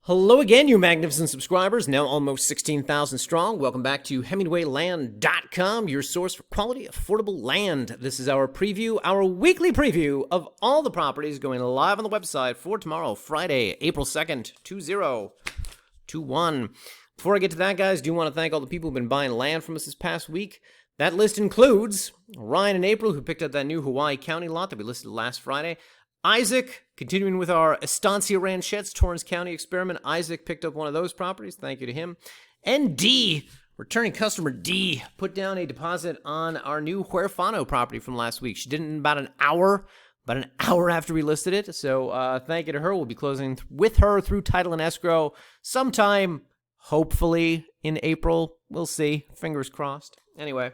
Hello again, you magnificent subscribers, now almost 16,000 strong. Welcome back to HemingwayLand.com, your source for quality, affordable land. This is our preview, our weekly preview of all the properties going live on the website for tomorrow, Friday, April 2nd, 2021. Before I get to that, guys, I do want to thank all the people who've been buying land from us this past week. That list includes Ryan and April, who picked up that new Hawaii County lot that we listed last Friday. Isaac, continuing with our Estancia Ranchettes, Torrance County experiment. Isaac picked up one of those properties. Thank you to him. And D, returning customer D, put down a deposit on our new Huerfano property from last week. She did it in about an hour after we listed it. So thank you to her. We'll be closing with her through title and escrow sometime, hopefully, in April. We'll see. Fingers crossed. Anyway.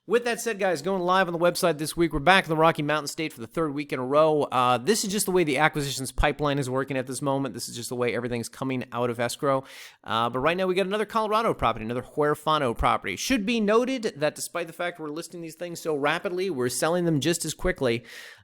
With that said, guys, going live on the website this week, we're back in the Rocky Mountain State for the third week in a row. This is just the way the acquisitions pipeline is working at this moment. This is just the way everything's coming out of escrow. But right now, we got another Colorado property, another Huerfano property. Should be noted that despite the fact we're listing these things so rapidly, we're selling them just as quickly.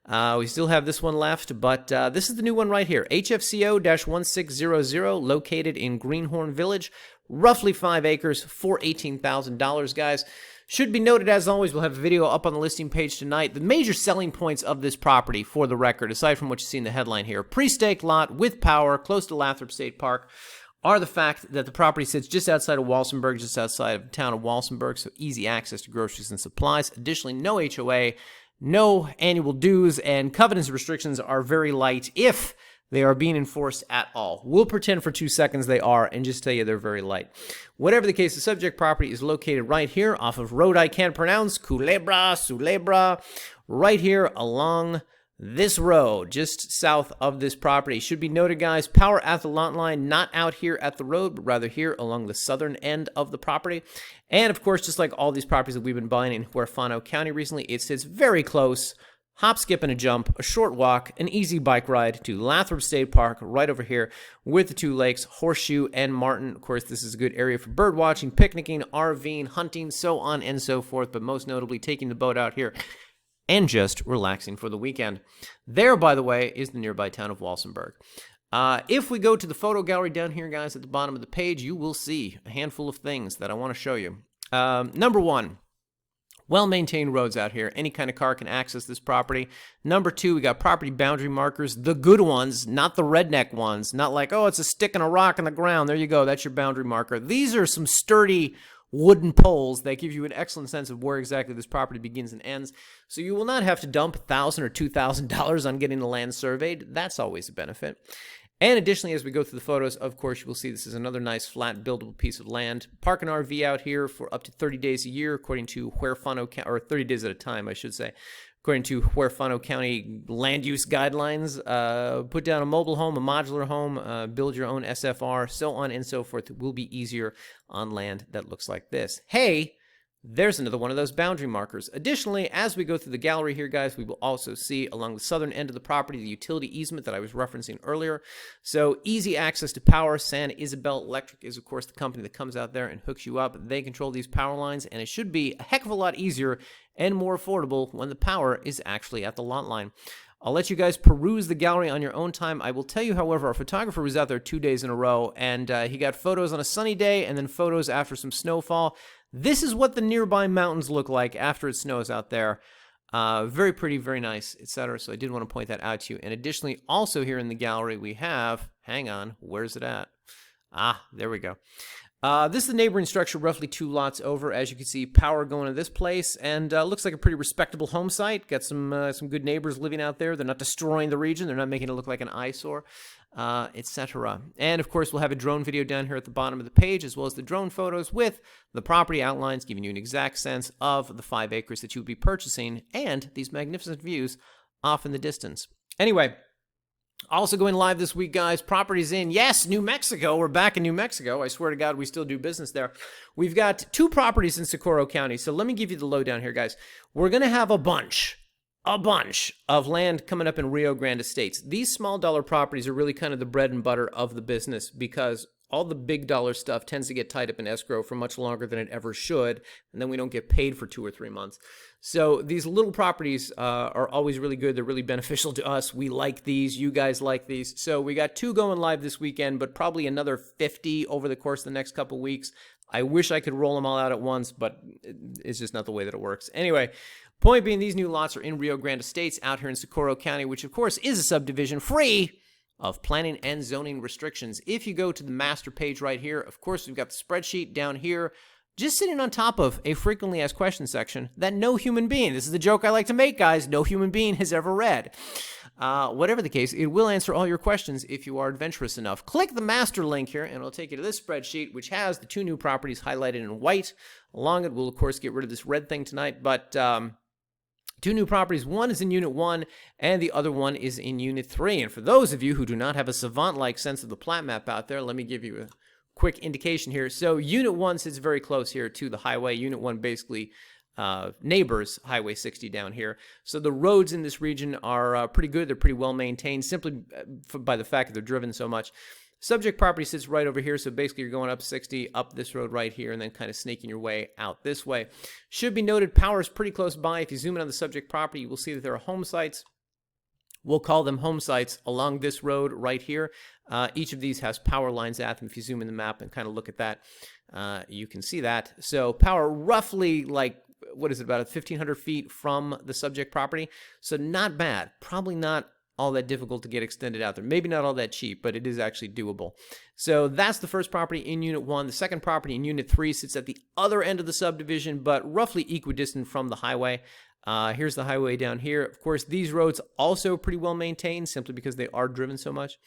We still have this one left, but this is the new one right here. HFCO-1600, located in Greenhorn Village, roughly 5 acres for $18,000, guys. Should be noted, as always, we'll have a video up on the listing page tonight. The major selling points of this property, for the record, aside from what you see in the headline here, pre-staked lot with power, close to Lathrop State Park, are the fact that the property sits just outside of Walsenburg, just outside of the town of Walsenburg, so easy access to groceries and supplies. Additionally, no HOA, no annual dues, and covenants and restrictions are very light, if they are being enforced at all. We'll pretend for 2 seconds they are and just tell you they're very light. Whatever the case, the subject property is located right here off of road I can't pronounce, Culebra, right here along this road, just south of this property. Should be noted, guys, power at the lot line, not out here at the road, but rather here along the southern end of the property. And of course, just like all these properties that we've been buying in Huerfano County recently, it sits very close. Hop, skip, and a jump, a short walk, an easy bike ride to Lathrop State Park right over here with the two lakes, Horseshoe and Martin. Of course, this is a good area for bird watching, picnicking, RVing, hunting, so on and so forth, but most notably taking the boat out here and just relaxing for the weekend. There, by the way, is the nearby town of Walsenburg. If we go to the photo gallery down here, guys, at the bottom of the page, you will see a handful of things that I want to show you. Number one, well-maintained roads out here. Any kind of car can access this property. Number two, we got property boundary markers, the good ones, not the redneck ones. Not like, oh, it's a stick and a rock in the ground. There you go. That's your boundary marker. These are some sturdy wooden poles that give you an excellent sense of where exactly this property begins and ends. So you will not have to dump $1,000 or $2,000 on getting the land surveyed. That's always a benefit. And additionally, as we go through the photos, of course, you will see this is another nice, flat, buildable piece of land. Park an RV out here for up to 30 days a year, according to Huerfano County, or 30 days at a time, I should say, according to Huerfano County land use guidelines. Put down a mobile home, a modular home, build your own SFR, so on and so forth. It will be easier on land that looks like this. Hey, there's another one of those boundary markers. Additionally, as we go through the gallery here, guys, we will also see along the southern end of the property the utility easement that I was referencing earlier. So easy access to power. San Isabel Electric is, of course, the company that comes out there and hooks you up. They control these power lines, and it should be a heck of a lot easier and more affordable when the power is actually at the lot line. I'll let you guys peruse the gallery on your own time. I will tell you, however, our photographer was out there 2 days in a row, and he got photos on a sunny day and then photos after some snowfall. This is what the nearby mountains look like after it snows out there. Very pretty, very nice, etc. So I did want to point that out to you. And additionally, also here in the gallery, we have, hang on, where's it at? Ah, there we go. This is the neighboring structure, roughly 2 lots over. As you can see, power going to this place, and looks like a pretty respectable home site. Got some good neighbors living out there. They're not destroying the region. They're not making it look like an eyesore, etc. And of course, we'll have a drone video down here at the bottom of the page, as well as the drone photos with the property outlines, giving you an exact sense of the 5 acres that you would be purchasing and these magnificent views off in the distance. Anyway. Also going live this week, guys, properties in, yes, New Mexico. We're back in New Mexico. I swear to God, we still do business there. We've got 2 properties in Socorro County. So let me give you the lowdown here, guys. We're going to have a bunch of land coming up in Rio Grande Estates. These small dollar properties are really kind of the bread and butter of the business because all the big dollar stuff tends to get tied up in escrow for much longer than it ever should, and then we don't get paid for 2 or 3 months. So these little properties are always really good. They're really beneficial to us. We like these. You guys like these. So we got 2 going live this weekend, but probably another 50 over the course of the next couple weeks. I wish I could roll them all out at once, but it's just not the way that it works. Anyway, point being, these new lots are in Rio Grande Estates out here in Socorro County, which of course is a subdivision free of planning and zoning restrictions. If you go to the master page right here, of course, we've got the spreadsheet down here, just sitting on top of a frequently asked questions section that no human being, this is the joke I like to make, guys, no human being has ever read. Whatever the case, it will answer all your questions if you are adventurous enough. Click the master link here, and it'll take you to this spreadsheet, which has the 2 new properties highlighted in white. Along it, we'll, of course, get rid of this red thing tonight, but 2 new properties. One is in Unit 1, and the other one is in Unit 3. And for those of you who do not have a savant-like sense of the plat map out there, let me give you a quick indication here. So Unit 1 sits very close here to the highway. Unit 1 basically neighbors Highway 60 down here. So the roads in this region are pretty good. They're pretty well maintained simply by the fact that they're driven so much. Subject property sits right over here, so basically you're going up 60, up this road right here, and then kind of snaking your way out this way. Should be noted, power is pretty close by. If you zoom in on the subject property, you will see that there are home sites. We'll call them home sites along this road right here. Each of these has power lines at them. If you zoom in the map and kind of look at that, you can see that. So power roughly like, what is it, about 1,500 feet from the subject property. So not bad. Probably not all that difficult to get extended out there. Maybe not all that cheap, but it is actually doable. So that's the first property in Unit 1. The second property in Unit 3 sits at the other end of the subdivision, but roughly equidistant from the highway. Here's the highway down here. Of course, these roads also pretty well maintained simply because they are driven so much.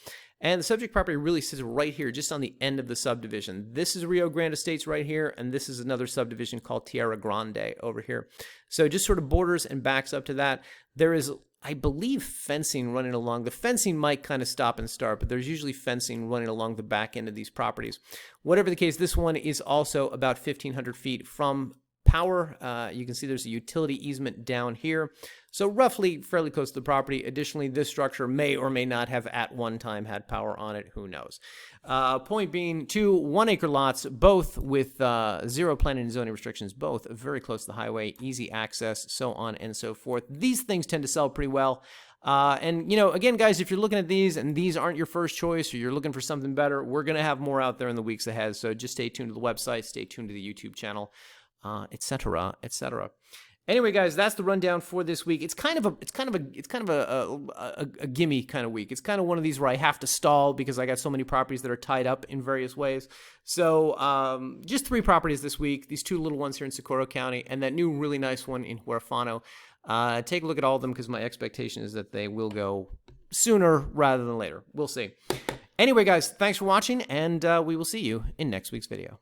And the subject property really sits right here, just on the end of the subdivision. This is Rio Grande Estates right here, and this is another subdivision called Tierra Grande over here. So just sort of borders and backs up to that. There is, I believe, fencing running along. The fencing might kind of stop and start, but there's usually fencing running along the back end of these properties. Whatever the case, this one is also about 1,500 feet from power. You can see there's a utility easement down here. So roughly fairly close to the property. Additionally, this structure may or may not have at one time had power on it. Who knows? Point being, 2 1-acre lots, both with 0 planning and zoning restrictions, both very close to the highway, easy access, so on and so forth. These things tend to sell pretty well. And, you know, again, guys, if you're looking at these and these aren't your first choice or you're looking for something better, we're going to have more out there in the weeks ahead. So just stay tuned to the website, stay tuned to the YouTube channel, etc., etc. Anyway, guys, that's the rundown for this week. It's kind of a gimme kind of week. It's kind of one of these where I have to stall because I got so many properties that are tied up in various ways. So just 3 properties this week. These 2 little ones here in Socorro County, and that new really nice one in Huerfano. Take a look at all of them because my expectation is that they will go sooner rather than later. We'll see. Anyway, guys, thanks for watching, and we will see you in next week's video.